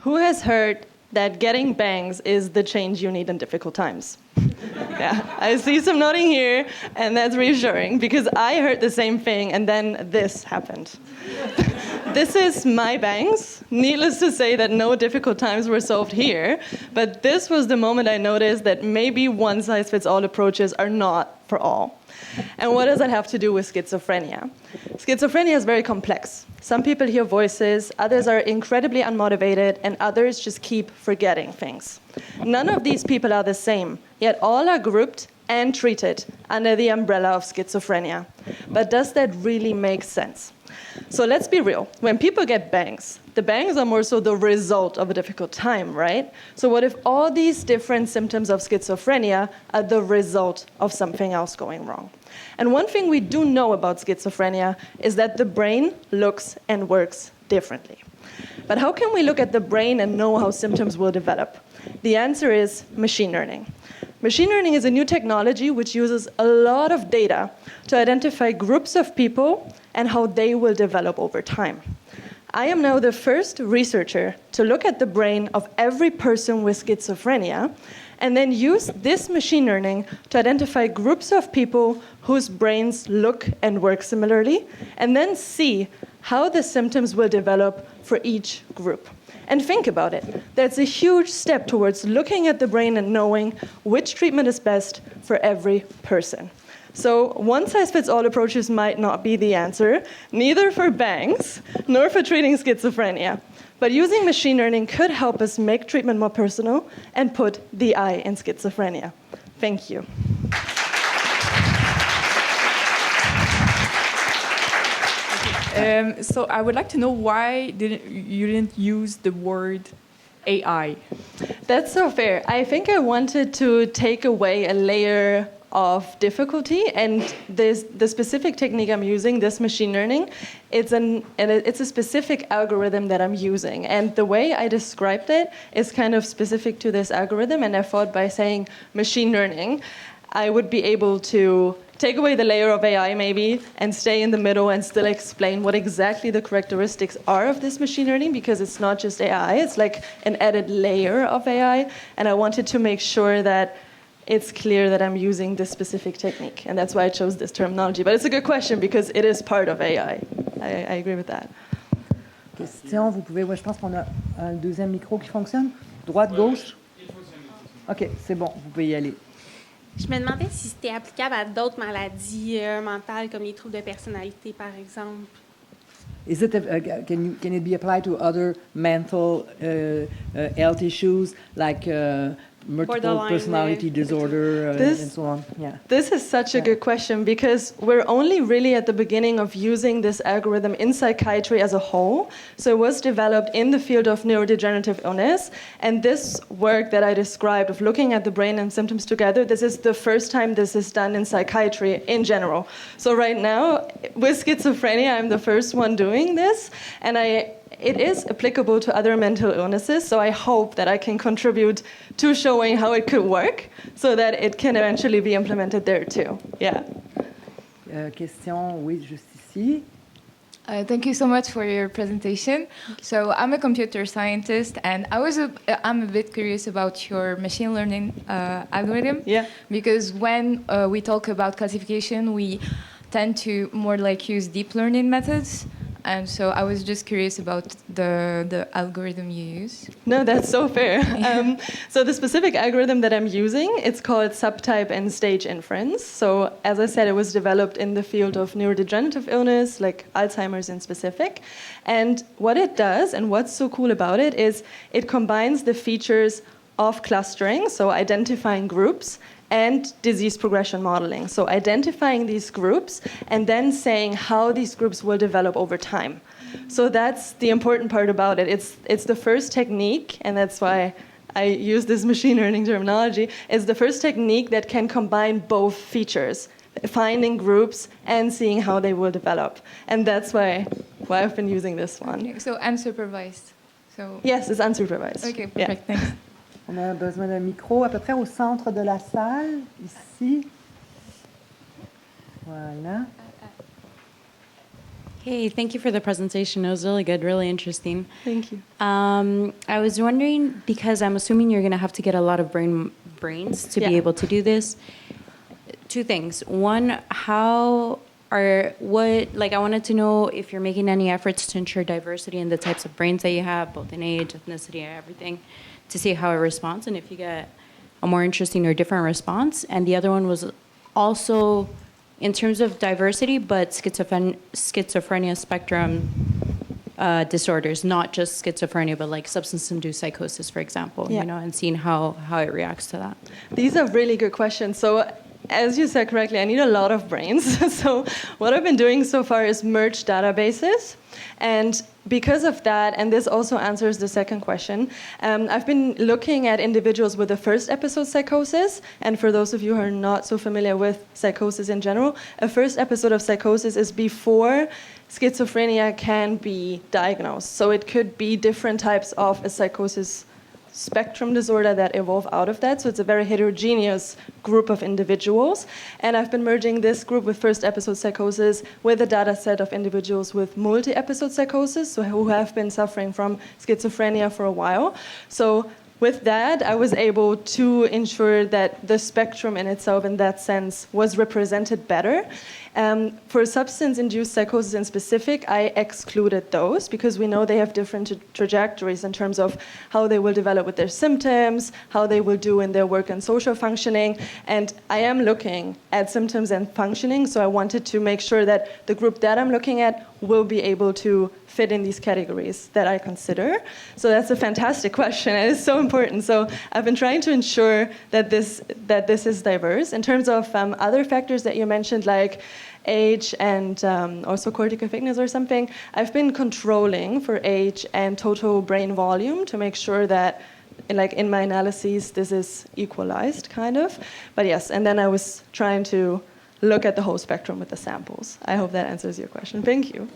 Who has heard that getting bangs is the change you need in difficult times? Yeah, I see some nodding here, and that's reassuring because I heard the same thing, and then this happened. This is my bangs. Needless to say that no difficult times were solved here, but this was the moment I noticed that maybe one-size-fits-all approaches are not for all. And what does that have to do with schizophrenia? Schizophrenia is very complex. Some people hear voices, others are incredibly unmotivated, and others just keep forgetting things. None of these people are the same, yet all are grouped and treated under the umbrella of schizophrenia. But does that really make sense? So let's be real. When people get bangs, the bangs are more so the result of a difficult time, right? So what if all these different symptoms of schizophrenia are the result of something else going wrong? And one thing we do know about schizophrenia is that the brain looks and works differently. But how can we look at the brain and know how symptoms will develop? The answer is machine learning. Machine learning is a new technology which uses a lot of data to identify groups of people and how they will develop over time. I am now the first researcher to look at the brain of every person with schizophrenia and then use this machine learning to identify groups of people whose brains look and work similarly, and then see how the symptoms will develop for each group. And think about it. That's a huge step towards looking at the brain and knowing which treatment is best for every person. So one-size-fits-all approaches might not be the answer, neither for bangs nor for treating schizophrenia. But using machine learning could help us make treatment more personal and put the I in schizophrenia. Thank you. So I would like to know why you didn't use the word AI. That's so fair. I think I wanted to take away a layer of difficulty, and the specific technique I'm using, this machine learning, it's a specific algorithm that I'm using. And the way I described it is kind of specific to this algorithm, and I thought by saying machine learning, I would be able to take away the layer of AI maybe and stay in the middle and still explain what exactly the characteristics are of this machine learning, because it's not just AI, it's like an added layer of AI. And I wanted to make sure that it's clear that I'm using this specific technique. And that's why I chose this terminology. But it's a good question because it is part of AI. I agree with that. Question, vous pouvez, je pense qu'on a un deuxième micro qui fonctionne. Droite, gauche? OK, c'est bon, vous pouvez y aller. Je me demandais si c'était applicable à d'autres maladies mentales, comme les troubles de personnalité, par exemple. Is it can it be applied to other mental health issues like multiple personality disorder and so on? Yeah. This is such a good question because we're only really at the beginning of using this algorithm in psychiatry as a whole. So it was developed in the field of neurodegenerative illness. And this work that I described of looking at the brain and symptoms together, this is the first time this is done in psychiatry in general. So right now, with schizophrenia, I'm the first one doing this. And it is applicable to other mental illnesses, so I hope that I can contribute to showing how it could work so that it can eventually be implemented there too. Yeah. Question, oui, juste ici. Thank you so much for your presentation. So I'm a computer scientist, and I'm a bit curious about your machine learning algorithm. Yeah. Because when we talk about classification, we tend to more like use deep learning methods. And so I was just curious about the algorithm you use. No, that's so fair. So the specific algorithm that I'm using, it's called subtype and stage inference. So as I said, it was developed in the field of neurodegenerative illness, like Alzheimer's in specific. And what it does, and what's so cool about it, is it combines the features of clustering, so identifying groups, and disease progression modeling. So identifying these groups and then saying how these groups will develop over time. So that's the important part about it. It's the first technique, and that's why I use this machine learning terminology, is the first technique that can combine both features, finding groups and seeing how they will develop. And that's why I've been using this one. Okay, so unsupervised. So yes, it's unsupervised. Okay, perfect, yeah. Thanks. On a besoin d'un micro à peu près au centre de la salle, ici. Voilà. Hey, thank you for the presentation. It was really good, really interesting. Thank you. I was wondering, because I'm assuming you're going to have to get a lot of brains to be able to do this. Two things. One, I wanted to know if you're making any efforts to ensure diversity in the types of brains that you have, both in age, ethnicity, and everything, to see how it responds and if you get a more interesting or different response. And the other one was also in terms of diversity, but schizophrenia spectrum disorders, not just schizophrenia, but like substance-induced psychosis, for example, and seeing how it reacts to that. These are really good questions. So, as you said correctly, I need a lot of brains. So what I've been doing so far is merge databases. And because of that, and this also answers the second question, I've been looking at individuals with the first episode psychosis. And for those of you who are not so familiar with psychosis in general, a first episode of psychosis is before schizophrenia can be diagnosed. So it could be different types of a psychosis spectrum disorder that evolve out of that. So it's a very heterogeneous group of individuals. And I've been merging this group with first episode psychosis with a data set of individuals with multi-episode psychosis, so who have been suffering from schizophrenia for a while. So with that, I was able to ensure that the spectrum in itself, in that sense, was represented better. For substance-induced psychosis in specific, I excluded those because we know they have different trajectories in terms of how they will develop with their symptoms, how they will do in their work and social functioning. And I am looking at symptoms and functioning, so I wanted to make sure that the group that I'm looking at will be able to fit in these categories that I consider. So that's a fantastic question, and it's so important. So I've been trying to ensure that this is diverse. In terms of other factors that you mentioned, like age and also cortical thickness or something, I've been controlling for age and total brain volume to make sure that in my analyses this is equalized, kind of. But yes, and then I was trying to look at the whole spectrum with the samples. I hope that answers your question. Thank you.